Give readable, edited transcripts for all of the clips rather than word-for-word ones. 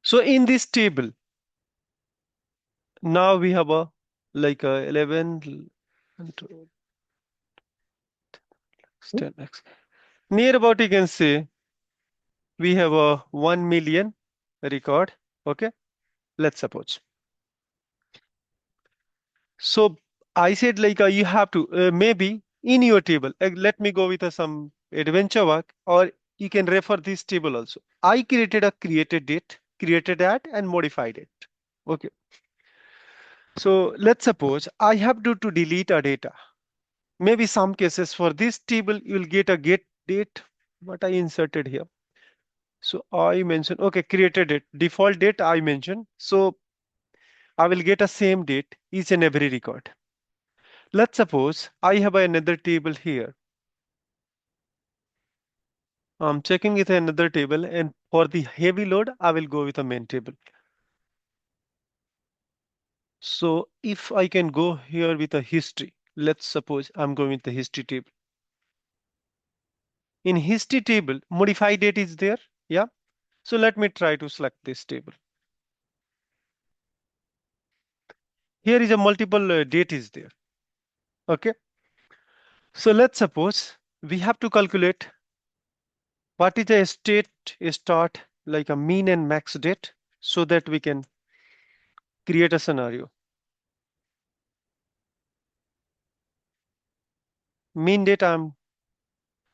So in this table, now we have a like a 11 and 10x. Near about you can say we have a 1 million record. Okay, let's suppose. So I said like you have to maybe in your table. Let me go with some adventure work, or you can refer this table also. I created a created date, created that, and modified it. Okay. So let's suppose I have to delete a data. Maybe some cases for this table you will get a get date. What I inserted here. So I mentioned okay created it default date I mentioned. So I will get a same date each and every record. Let's suppose I have another table here. I'm checking with another table, and for the heavy load, I will go with a main table. So if I can go here with a history, let's suppose I'm going with the history table. In history table, modify date is there. Yeah. So let me try to select this table. Here is a multiple date is there. Okay. So let's suppose we have to calculate what is a state start like a mean and max date so that we can create a scenario. Mean date I'm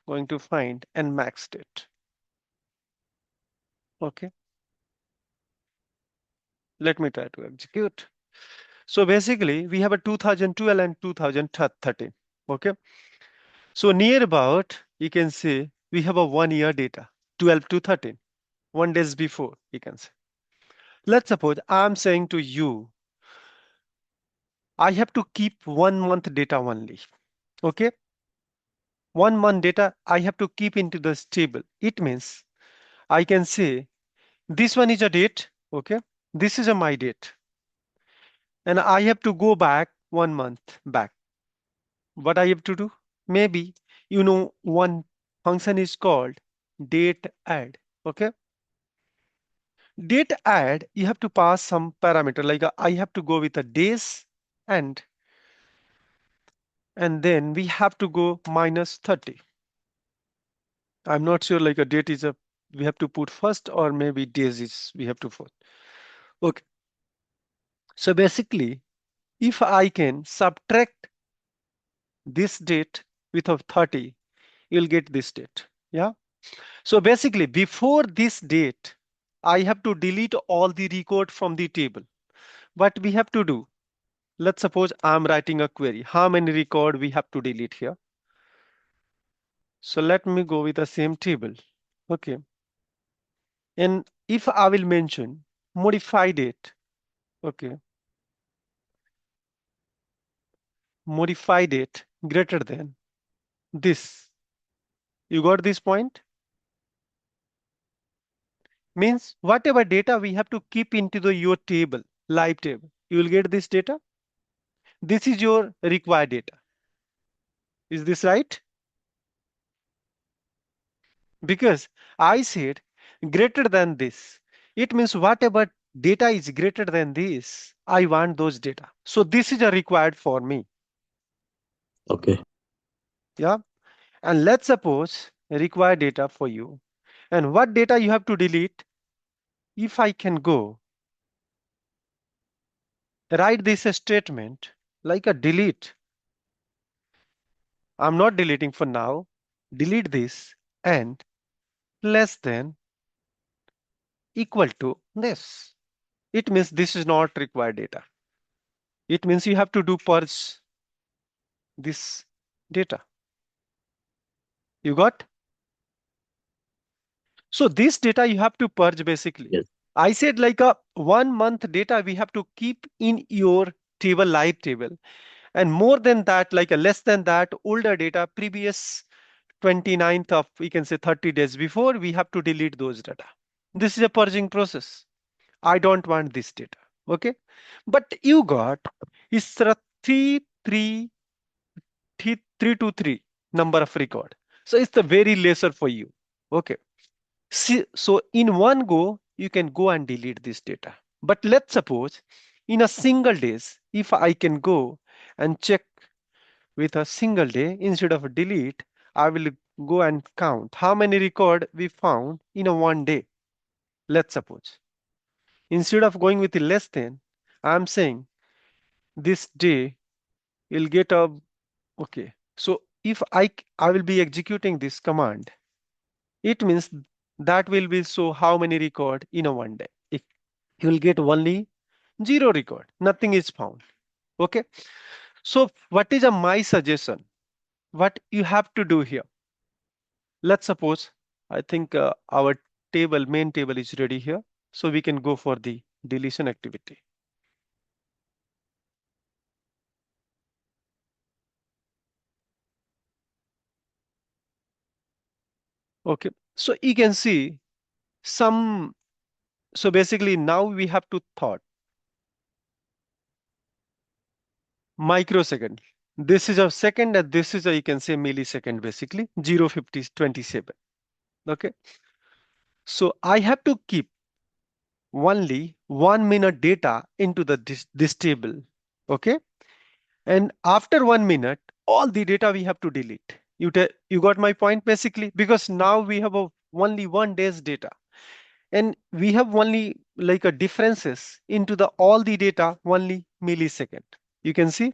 going to find and max date. Okay. Let me try to execute. So basically we have a 2012 and 2013. Okay. So near about you can say we have a 1 year data, 12 to 13, 1 days before you can say. Let's suppose I'm saying to you, I have to keep 1 month data only. Okay. 1 month data I have to keep into this table. It means I can say this one is a date. Okay. This is a my date. And I have to go back 1 month back. What I have to do? Maybe one function is called date add. Okay. Date add, you have to pass some parameter like I have to go with a days and then we have to go minus 30. I'm not sure like a date is a we have to put first or maybe days is we have to put. Okay. So basically, if I can subtract this date with a 30, you'll get this date. Yeah. So basically, before this date, I have to delete all the record from the table. What we have to do? Let's suppose I'm writing a query. How many record we have to delete here? So let me go with the same table. Okay. And if I will mention modify date, okay, modify date greater than this. You got this point? Means whatever data we have to keep into your table, live table, you will get this data. This is your required data. Is this right? Because I said greater than this. It means whatever data is greater than this, I want those data. So this is a required for me. Okay. Yeah. And let's suppose required data for you. And what data you have to delete? If I can go write this statement like a delete. I'm not deleting for now. Delete this and less than equal to this. It means this is not required data. It means you have to do purge this data. You got? So this data you have to purge basically. Yes. I said like a 1 month data we have to keep in your table, live table. And more than that, like a less than that, older data, previous 29th of, we can say 30 days before, we have to delete those data. This is a purging process. I don't want this data. Okay. But you got is three, 323 number of record. So it's the very lesser for you. Okay. See, so in one go, you can go and delete this data. But let's suppose in a single days, if I can go and check with a single day instead of delete, I will go and count how many record we found in a one day. Let's suppose instead of going with the less than, I'm saying this day you'll get a okay. So if I will be executing this command, it means that will be so how many record in a one day. If you will get only zero record, nothing is found. Okay. So what is my suggestion? What you have to do here? Let's suppose I think our main table is ready here. So we can go for the deletion activity. Okay. So you can see some, so basically now we have to thought microsecond. This is a second and this is a, you can say millisecond basically 0.5027. Okay. So I have to keep only 1 minute data into this table. Okay. And after 1 minute, all the data we have to delete. You got my point basically, because now we have only one day's data and we have only like a differences into the all the data only millisecond. You can see,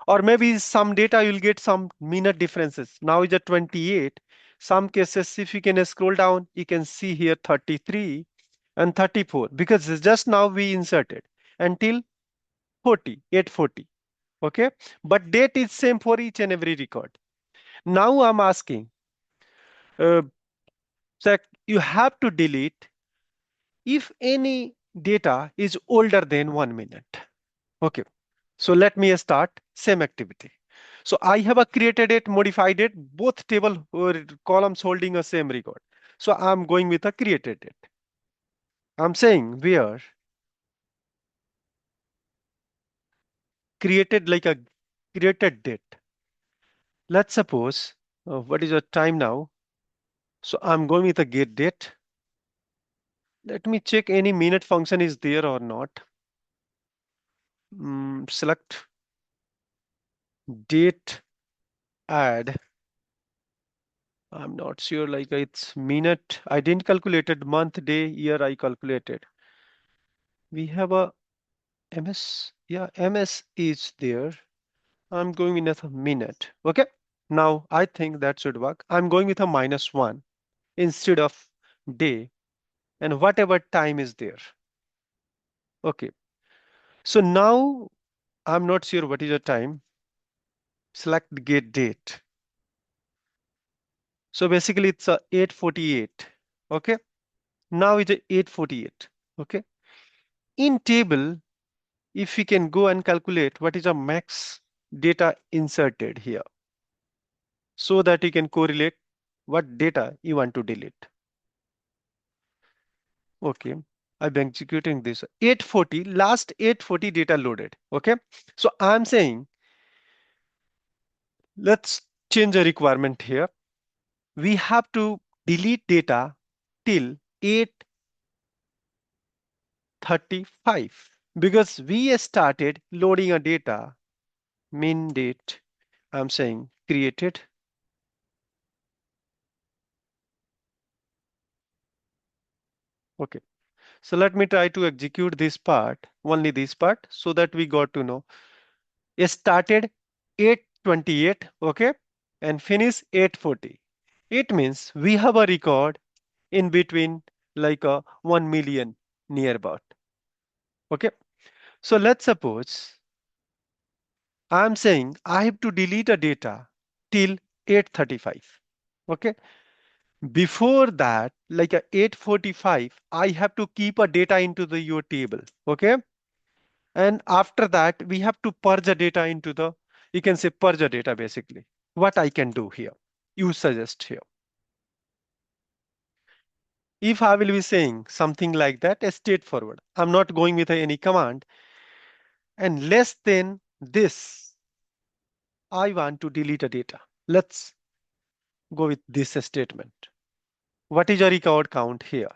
or maybe some data you'll get some minute differences. Now is at 28. Some cases, if you can scroll down, you can see here 33 and 34 because it's just now we inserted until 40, 840. Okay, but date is same for each and every record. Now I'm asking, uh, that you have to delete if any data is older than 1 minute. Okay, so let me start same activity. So I have a created it, modified it, both table or columns holding a same record. So I'm going with a created it. I'm saying where created like a created date. Let's suppose what is the time now? So I'm going with a get date. Let me check any minute function is there or not. Select date add. I'm not sure like it's minute. I didn't calculated month, day, year I calculated. We have a ms. Yeah, ms is there. I'm going with a minute. Okay. Now I think that should work. I'm going with a -1 instead of day and whatever time is there. Okay. So now I'm not sure what is the time. Select get date. So basically it's a 8:48. Okay. Now it's a 8:48. Okay. In table, if we can go and calculate what is a max data inserted here so that you can correlate what data you want to delete. Okay. I'm executing this 840, last 840 data loaded. Okay. So I'm saying let's change the requirement here. We have to delete data till 8:35 because we started loading a data min date. I'm saying created. Okay. So let me try to execute this part, only this part, so that we got to know. It started 8:28, okay, and finish 8:40. It means we have a record in between like a 1 million nearby. Okay. So let's suppose I'm saying I have to delete a data till 8:35. Okay. Before that, like a 8:45, I have to keep a data into the your table. Okay. And after that, we have to purge the data into the, you can say purge the data basically. What I can do here, you suggest here. If I will be saying something like that, straightforward. I'm not going with any command. And less than this, I want to delete a data. Let's go with this statement. What is your record count here?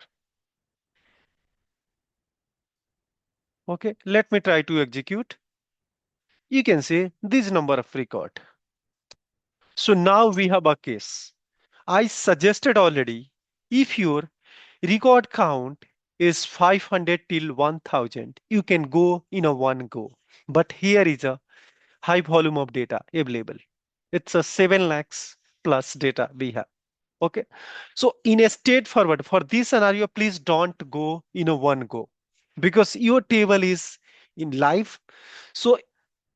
Okay, let me try to execute. You can say this number of record. So now we have a case. I suggested already, if your record count is 500 till 1000, you can go in a one go. But here is a high volume of data available. It's a 7 lakhs plus data we have. Okay. So in a straightforward, for this scenario, please don't go in a one go because your table is in live. So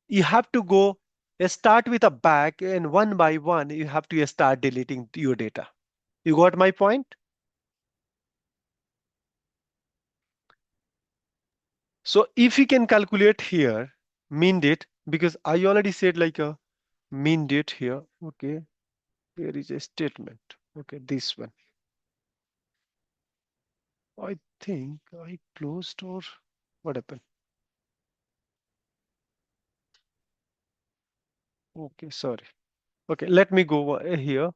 you have to go start with a bag and one by one, you have to start deleting your data. You got my point? So if you can calculate here, mean date, because I already said like a mean date here. Okay. Here is a statement. Okay. This one. I think I closed or what happened? Okay. Sorry. Okay. Let me go here.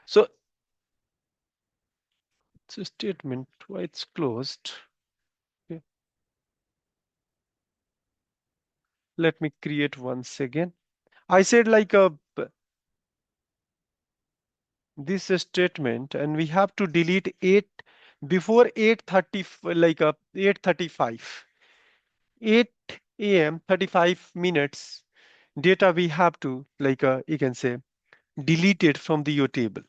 So it's a statement. Why it's closed? Okay. Let me create once again. I said like a this statement and we have to delete 8 before 8:30 like 8:35 8 a.m. 35 minutes data we have to like you can say delete it from the your table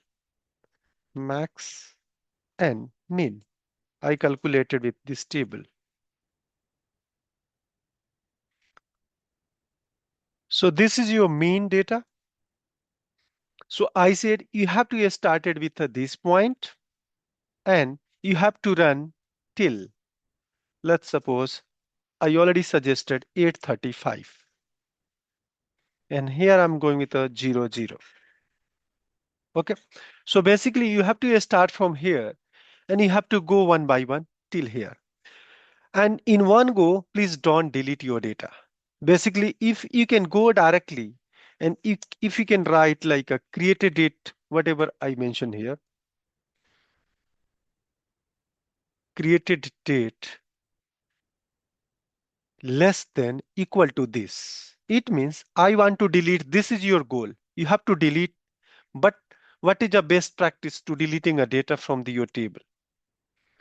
max and min. I calculated with this table. So this is your mean data. So I said you have to get started with this point and you have to run till, let's suppose I already suggested 8:35. And here I'm going with a 00. Okay. So basically you have to start from here and you have to go one by one till here. And in one go, please don't delete your data. Basically, if you can go directly and if you can write like a created date, whatever I mentioned here, created date less than equal to this. It means I want to delete. This is your goal. You have to delete. But what is the best practice to deleting a data from your table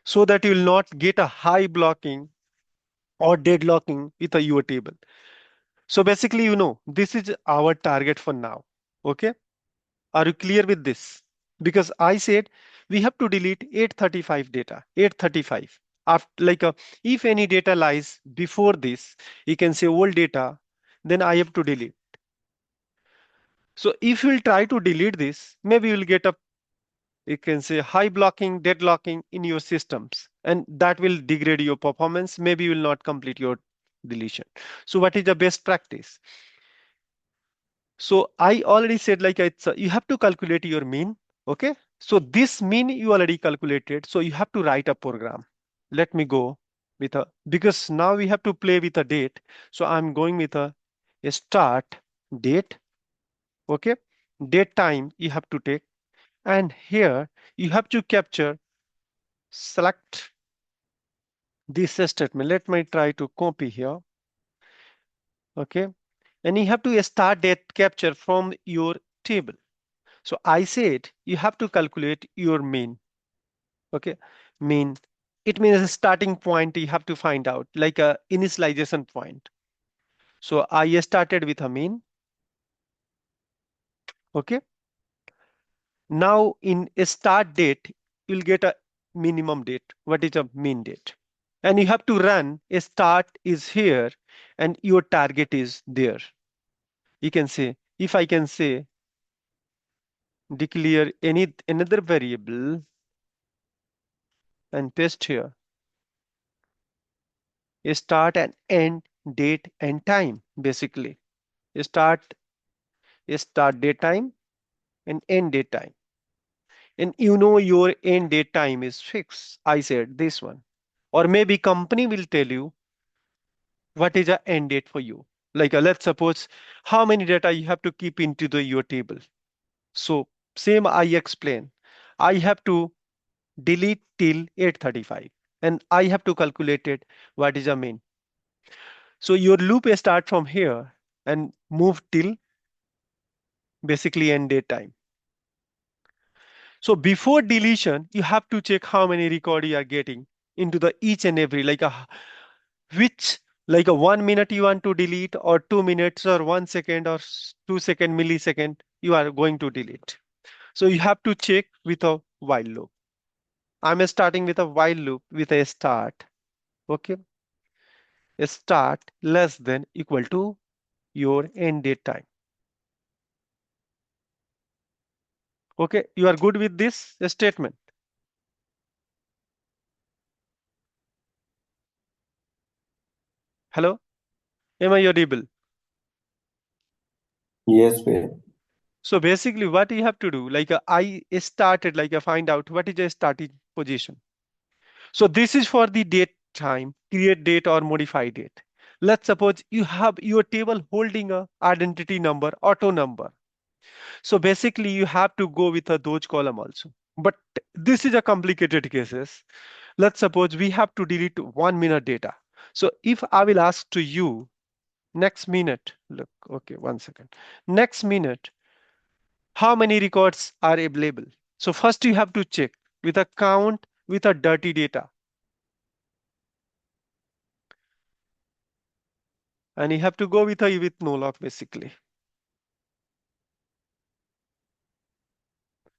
so that you will not get a high blocking or deadlocking with your table? So basically, this is our target for now. Okay. Are you clear with this? Because I said we have to delete 835 data, 835. After, like if any data lies before this, you can say old data, then I have to delete. So if you will try to delete this, maybe you will get a you can say high blocking, deadlocking in your systems, and that will degrade your performance. Maybe you will not complete your deletion. So what is the best practice? So I already said like it's you have to calculate your mean. Okay. So this mean you already calculated. So you have to write a program. Let me go with a because now we have to play with a date. So I'm going with a start date. Okay. Date time you have to take. And here you have to capture select this statement. Let me try to copy here. Okay. And you have to start date capture from your table. So I said you have to calculate your mean. Okay. Mean. It means a starting point you have to find out like a initialization point. So I started with a mean. Okay. Now in a start date, you'll get a minimum date. What is a mean date? And you have to run a start is here and your target is there. You can say, if I can say declare any another variable and paste here, a start and end date and time, basically. A start date time and end date time. And your end date time is fixed. I said this one. Or maybe company will tell you what is the end date for you. Like let's suppose how many data you have to keep into your table. So same I explain. I have to delete till 8:35. and I have to calculate it what is the mean. So your loop start from here and move till basically end date time. So before deletion, you have to check how many record you are getting into the each and every, like a which, like a 1 minute you want to delete, or 2 minutes, or 1 second, or 2 second, millisecond you are going to delete. So you have to check with a while loop. I'm starting with a while loop with a start. Okay, a start less than equal to your end date time. Okay, you are good with this statement? Hello, am I audible? Yes, Ved. So basically, what you have to do, like I started, like find out what is a starting position. So this is for the date time, create date or modify date. Let's suppose you have your table holding a identity number, auto number. So basically, you have to go with a those column also. But this is a complicated cases. Let's suppose we have to delete 1 minute data. So if I will ask to you next minute, look, okay, 1 second. Next minute, how many records are available? So first you have to check with a count with a dirty data, and you have to go with a with no lock basically.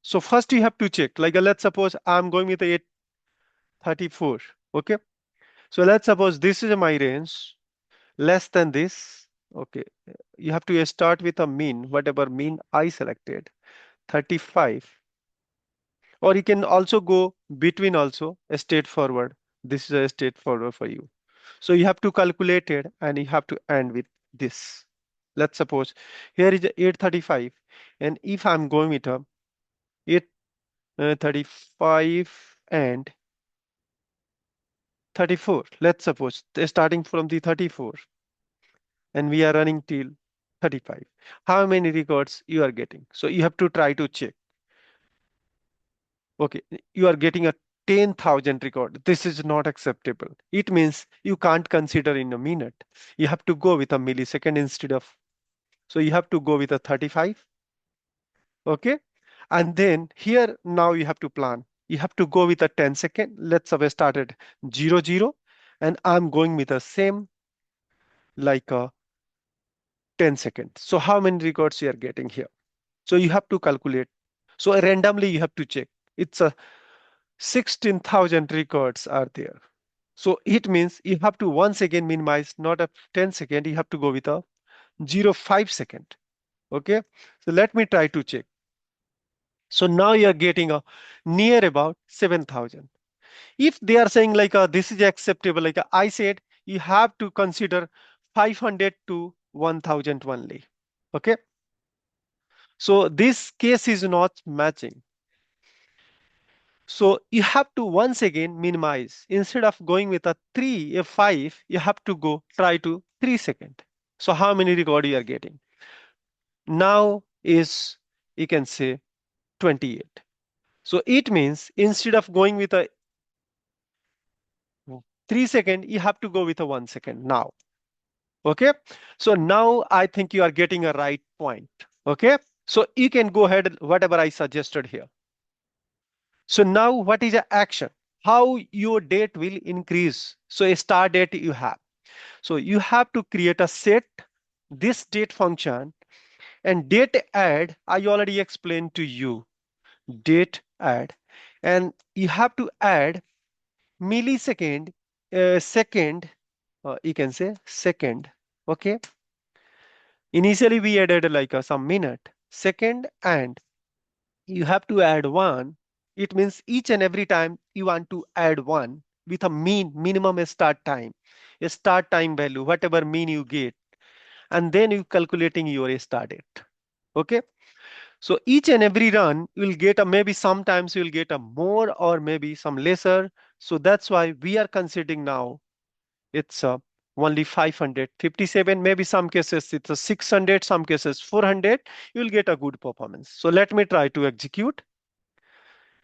So first you have to check, like let's suppose I'm going with a 834. Okay. So let's suppose this is my range less than this. Okay. You have to start with a mean, whatever mean I selected, 35. Or you can also go between also a straightforward. This is a straightforward for you. So you have to calculate it and you have to end with this. Let's suppose here is 835, and if I'm going with a 835 and 34, let's suppose starting from the 34 and we are running till 35. How many records you are getting? So you have to try to check. Okay, you are getting a 10,000 record. This is not acceptable. It means you can't consider in a minute. You have to go with a millisecond instead of. So you have to go with a 35. Okay. And then here now you have to plan. You have to go with a 10 second. Let's suppose started 00, and I'm going with the same like a 10 seconds. So how many records you are getting here? So you have to calculate. So randomly you have to check. It's a 16,000 records are there. So it means you have to once again minimize, not a 10 second, you have to go with a 0.5 second. Okay. So let me try to check. So now you are getting a near about 7,000. If they are saying like this is acceptable, like I said, you have to consider 500 to 1,000 only. Okay. So this case is not matching. So you have to once again minimize. Instead of going with a 3, a 5, you have to go try to 3 second. So how many record you are getting? Now is, you can say, 28. So it means instead of going with a 3 second, you have to go with a 1 second now. Okay. So now I think you are getting a right point. Okay. So you can go ahead, whatever I suggested here. So now what is the action? How your date will increase? So a start date you have. So you have to create a set, this date function, and date add. I already explained to you date add, and you have to add millisecond, second, you can say second. Okay. Initially we added like some minute, second, and you have to add one. It means each and every time you want to add one with a minimum start time value, whatever mean you get, and then you calculating your start date. Okay. So each and every run you will get a, maybe sometimes you will get a more or maybe some lesser. So that's why we are considering now it's only 557, maybe some cases it's a 600, some cases 400. You will get a good performance. So let me try to execute.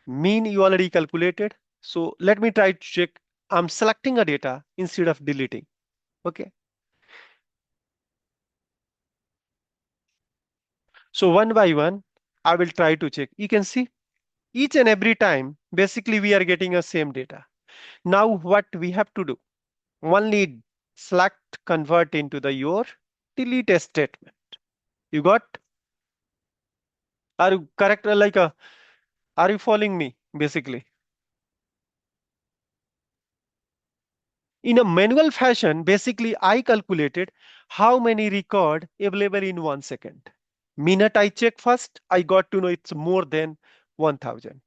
Mean you already calculated. So let me try to check I'm selecting a data instead of deleting. Okay. So one by one, I will try to check. You can see each and every time, basically we are getting a same data. Now what we have to do? Only select convert into the your delete a statement. You got? Are you correct? Are you following me? Basically, in a manual fashion, basically I calculated how many record available in 1 second. Minute I check first, I got to know it's more than 1000.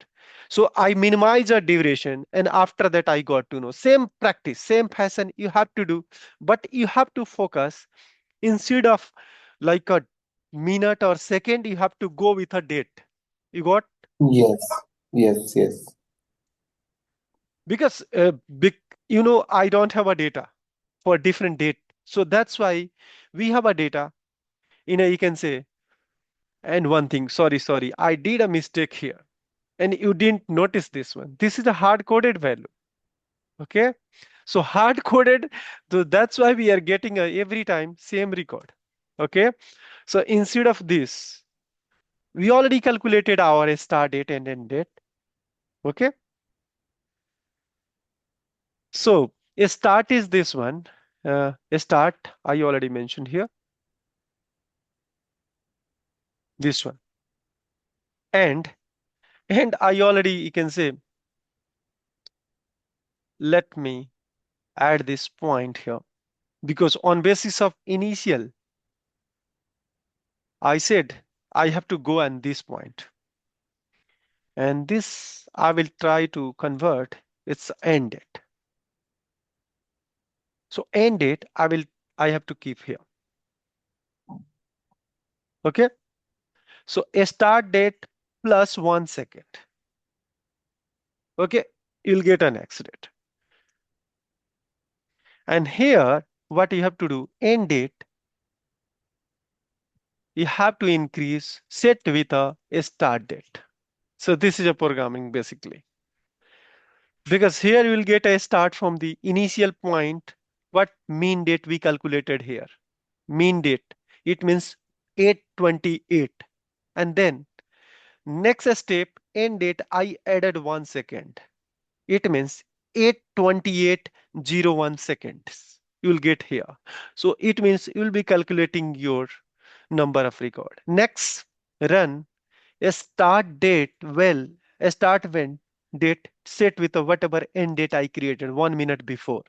So I minimize the duration, and after that I got to know. Same practice, same fashion you have to do, but you have to focus instead of like a minute or second, you have to go with a date. You got? Yes, yes, yes. Because I don't have a data for different date. So that's why we have a data in a, you can say, and one thing, sorry, I did a mistake here. And you didn't notice this one. This is a hard coded value. Okay. So hard coded, so that's why we are getting every time same record. Okay. So instead of this, we already calculated our start date and end date. Okay. So a start is this one. A start, I already mentioned here, this one. And I already, you can say, let me add this point here. Because on basis of initial, I said I have to go on this point. And this I will try to convert its end date. So end date I have to keep here. Okay. So a start date plus 1 second. Okay. You'll get an X date. And here, what you have to do, end date, you have to increase set with a start date. So this is a programming basically. Because here you will get a start from the initial point, what mean date we calculated here. Mean date, it means 828. And then next step, end date, I added 1 second. It means 828.01 seconds. You will get here. So it means you will be calculating your number of record. Next, run a start date well, a start when date set with a whatever end date I created 1 minute before.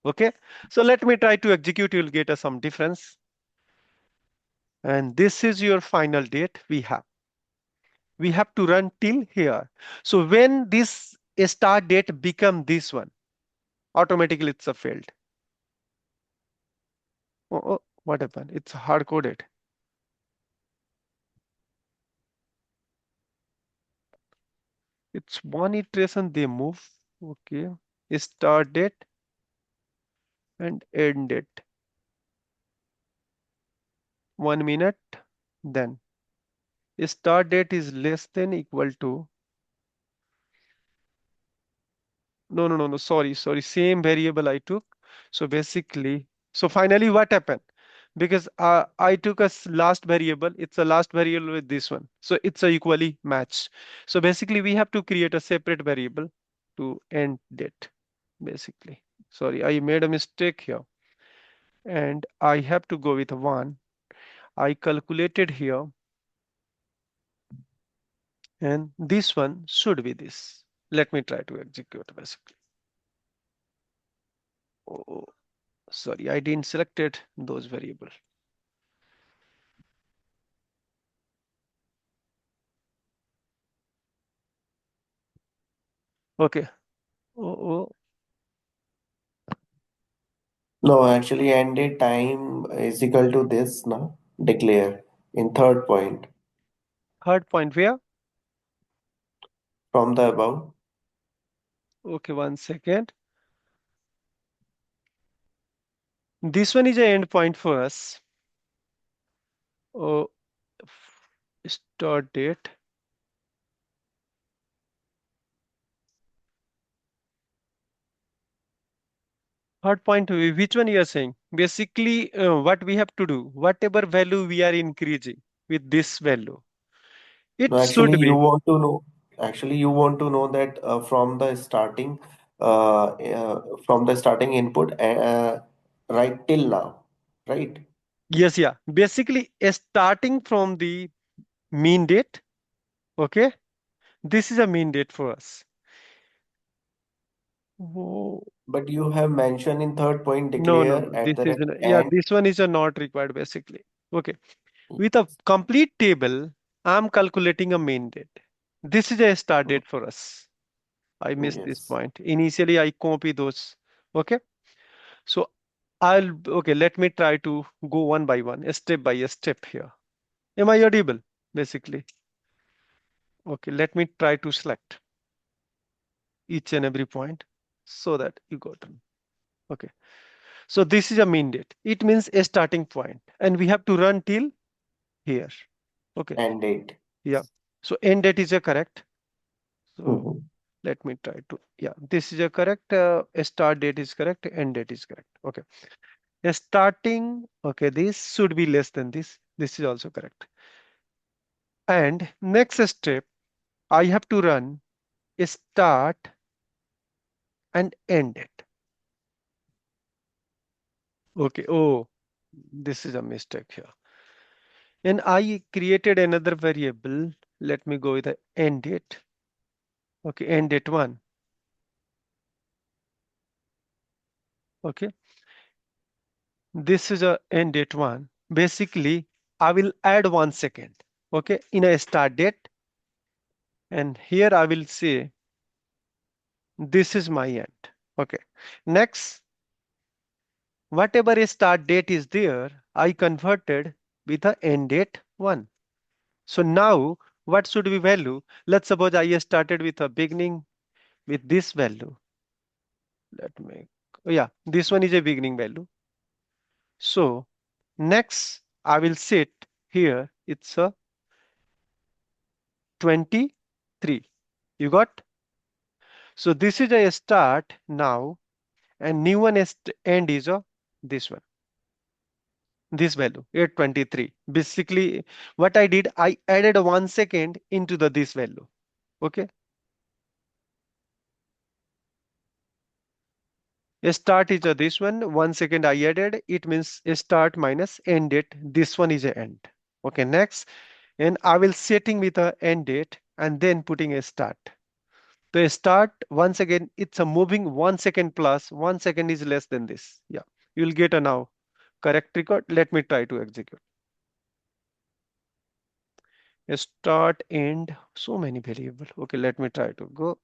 Okay. So let me try to execute. You'll get some difference. And this is your final date we have. We have to run till here. So when this start date become this one, automatically it's a failed. Oh, what happened? It's hard coded. It's one iteration they move. Okay. Start date and end date. 1 minute. Then start date is less than equal to, no, sorry, same variable I took. So basically, so finally what happened? Because I took a last variable, it's a last variable with this one. So it's a equally matched. So basically we have to create a separate variable to end date, basically. Sorry, I made a mistake here. And I have to go with one. I calculated here, and this one should be this. Let me try to execute basically. Oh, sorry, I didn't selected those variable. Okay. Oh, No, actually, ended time is equal to this now. Declare in third point third point where? from the above. Okay, 1 second. This one is a endpoint for us. Oh, start date. Third point, which one you are saying? Basically, what we have to do, whatever value we are increasing with this value, No, it actually, should you be. want to know. Actually, you want to know that from the starting input, right till now, right? Yes, yeah. Basically, starting from the mean date, okay? This is a mean date for us. Oh, But you have mentioned in third point no, no, declare no. at This the is rate yeah. and This one is a not required basically. Okay. With a complete table, I'm calculating a mean date. This is a start date for us. I missed this yes, point. Initially, I copy those. Okay. So okay, let me try to go one by one, step by step here. Am I audible? Basically. Okay, let me try to select each and every point so that you got them. Okay. So this is a mean date. It means a starting point, and we have to run till here. Okay. and date. Yeah. So end date is a correct. So Mhm. let me try to, yeah, this is a correct. A start date is correct. End date is correct. Okay. A starting, okay, this should be less than this. This is also correct. And next step, I have to run a start and end date. Okay. Oh, this is a mistake here. And I created another variable. Let me go with the end date. Okay, end date one. Okay, this is a end date one. Basically, I will add 1 second. Okay, in a start date, and here I will say this is my end. Okay, next, whatever a start date is there, I converted with a end date one. So now, what should be value? Let's suppose I started with a beginning with this value. Let me, oh yeah, this one is a beginning value. So next, I will set here, it's a 23. You got? So this is a start now, and new one is end is a this one, this value, 823. Basically, what I did, I added 1 second into the this value. Okay. A start is a this one, 1 second I added, it means a start minus end date. This one is a end. Okay, next, and I will setting with a end date and then putting a start. The start, once again, it's a moving 1 second plus 1 second is less than this. Yeah, you'll get a now correct record. Let me try to execute. A start, end, so many variable. Okay, let me try to go.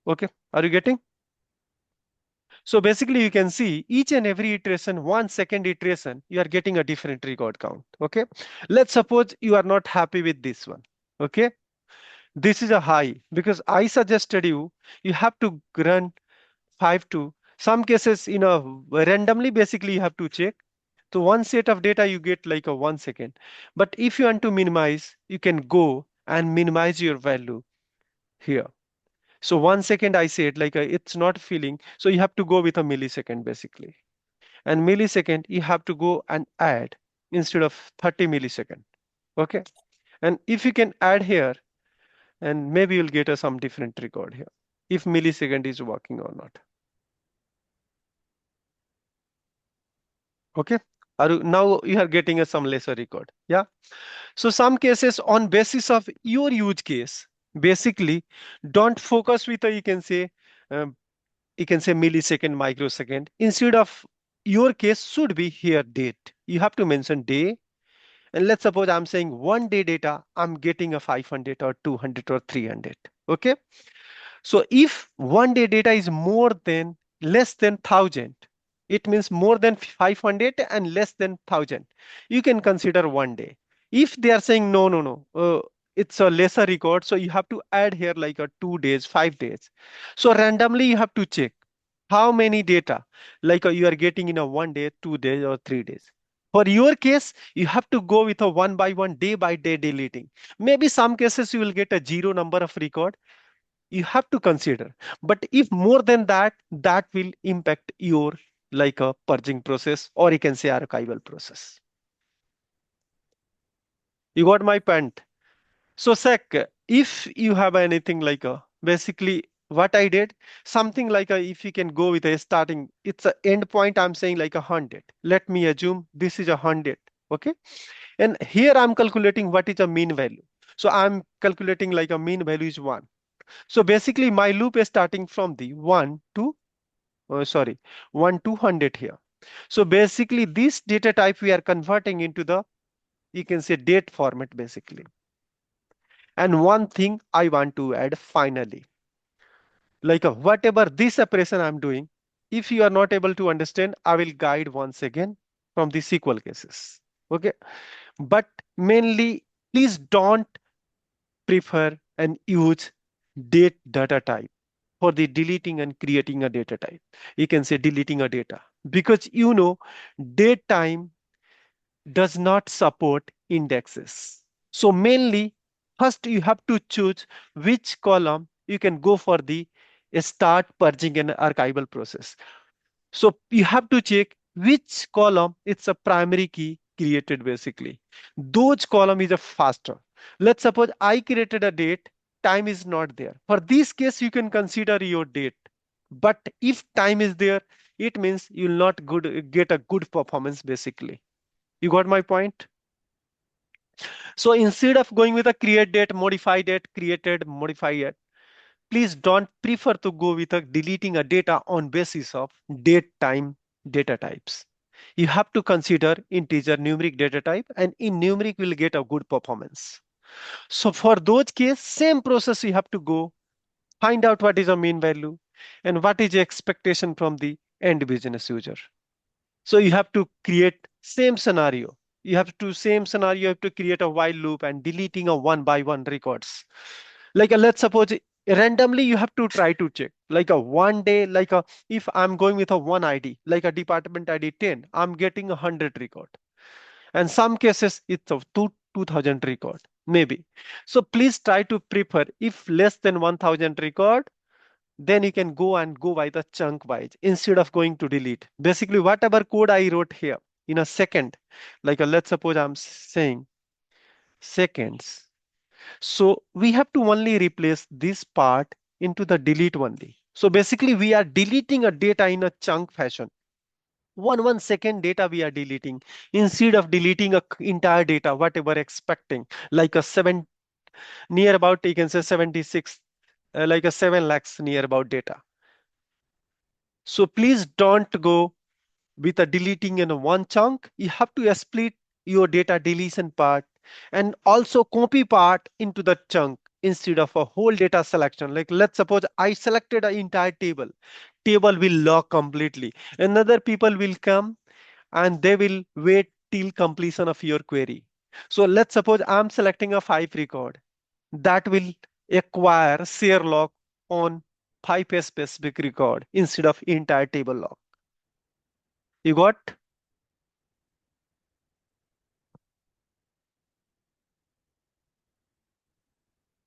Okay, are you getting? So basically you can see each and every iteration, 1 second iteration, you are getting a different record count. Okay, let's suppose you are not happy with this one. Okay, this is a high because I suggested you have to run 5 to some cases randomly. Basically you have to check, so one set of data you get like a 1 second, but if you want to minimize you can go and minimize your value here. So 1 second I said like it's not filling, so you have to go with a millisecond basically, and millisecond you have to go and add instead of 30 millisecond. Okay, and if you can add here, and maybe you'll get some different record here if millisecond is working or not. Okay, now you are getting some lesser record. Yeah. So some cases on basis of your use case, basically don't focus with um, you can say millisecond, microsecond. Instead of your case should be here date. You have to mention day. And let's suppose I'm saying 1 day data, I'm getting a 500 or 200 or 300. Okay. So if 1 day data is more than less than 1000, it means more than 500 and less than 1000. You can consider 1 day. If they are saying no, no, no, it's a lesser record, so you have to add here like a 2 days, 5 days. So randomly you have to check how many data like you are getting in a 1 day, 2 days, or 3 days. For your case, you have to go with a one by one, day by day deleting. Maybe some cases you will get a zero number of record, you have to consider. But if more than that, that will impact your like a purging process, or you can say archival process. You got my point? So sec, if you have anything like a basically what I did, something like a if you can go with a starting, it's a end point. I'm saying like 100. Let me assume this is 100. Okay. And here I'm calculating what is a mean value. So I'm calculating like a mean value is 1. So basically my loop is starting from the 1 to sorry 1 to 100 here. So basically this data type we are converting into the, you can say, date format basically. And one thing I want to add finally, like whatever this operation I'm doing, if you are not able to understand, I will guide once again from the SQL cases. Okay. But mainly, please don't prefer and use date data type for the deleting and creating a data type. You can say deleting a data because date time does not support indexes. So mainly, first you have to choose which column you can go for the start purging and archival process. So you have to check which column it's a primary key created basically. Those column is a faster. Let's suppose I created a date, time is not there. For this case, you can consider your date. But if time is there, it means you'll not get a good performance basically. You got my point? So instead of going with a create date, modify date, created, modify it, please don't prefer to go with a deleting a data on basis of date time data types. You have to consider integer numeric data type, and in numeric will get a good performance. So for those case, same process you have to go find out what is a mean value and what is the expectation from the end business user. So you have to create same scenario. You have to create a while loop and deleting a one by one records. Like let's suppose randomly you have to try to check like a one day, like a if I'm going with a one ID, like a department ID 10, I'm getting 100 record. And some cases it's of 2000 record maybe. So please try to prefer if less than 1000 record, then you can go and go by the chunk wise instead of going to delete. Basically, whatever code I wrote here in a second, like let's suppose I'm saying seconds. So we have to only replace this part into the delete only. So basically, we are deleting a data in a chunk fashion. One second data we are deleting instead of deleting a entire data, whatever expecting, like a seven near about, you can say 76, like a 7 lakhs near about data. So please don't go with a deleting in a one chunk. You have to split your data deletion part and also copy part into the chunk instead of a whole data selection. Like let's suppose I selected an entire table will lock completely. Another people will come and they will wait till completion of your query. So let's suppose I'm selecting a 5 record that will acquire share lock on 5 specific record instead of entire table lock. You got?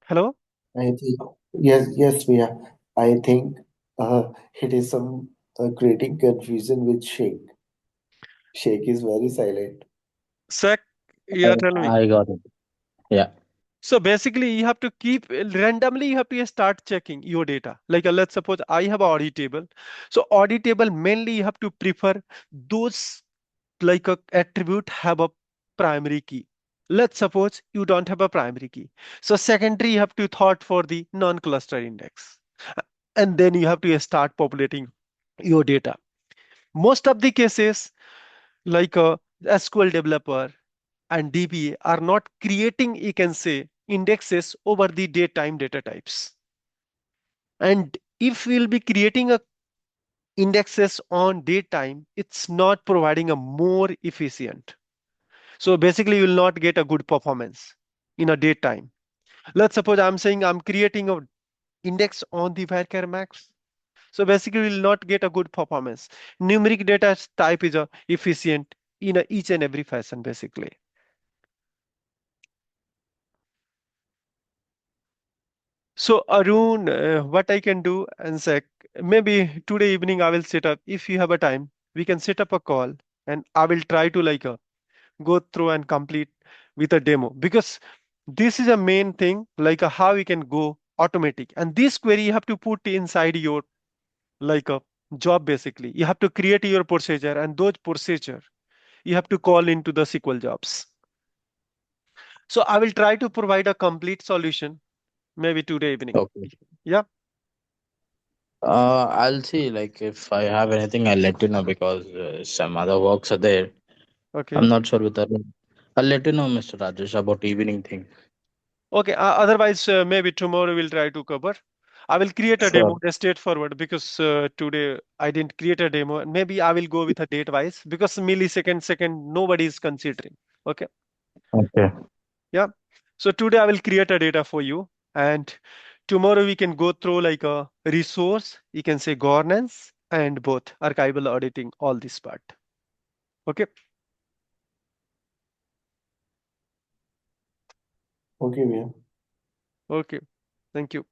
Hello? I think yes, Mia. I think it is some creating confusion with Shake. Shake is very silent. Sec, I, yeah, tell me. I got it. Yeah. So basically, you have to keep randomly, you have to start checking your data. Like let's suppose I have a audit table. So audit table mainly you have to prefer those like a attribute have a primary key. Let's suppose you don't have a primary key. So secondary you have to thought for the non-cluster index. And then you have to start populating your data. Most of the cases, like a SQL developer and DBA are not creating, you can say, indexes over the datetime data types. And if we'll be creating a indexes on datetime, it's not providing a more efficient. So basically, you will not get a good performance in a datetime. Let's suppose I'm saying I'm creating a index on the varchar max. So basically, we will not get a good performance. Numeric data type is a efficient in each and every fashion, basically. So Arun, what I can do and say, maybe today evening I will set up, if you have a time, we can set up a call and I will try to like go through and complete with a demo, because this is a main thing, like how we can go automatic. And this query you have to put inside your like a job. Basically you have to create your procedure, and those procedure you have to call into the SQL jobs. So I will try to provide a complete solution maybe today evening. Okay. Yeah. I'll see. Like if I have anything, I'll let you know because some other works are there. I'm Okay. not sure whether I'll let you know, Mr. Rajesh, about evening thing. Okay. Otherwise, maybe tomorrow we'll try to cover. I will create a Sure. demo, a straightforward, because today I didn't create a demo. And maybe I will go with a date wise, because millisecond, second, nobody is considering. Okay. Okay. Yeah. So today I will create a data for you, and tomorrow we can go through like a resource. You can say governance and both archival auditing, all this part. Okay. Okay, Mia. Okay. Thank you.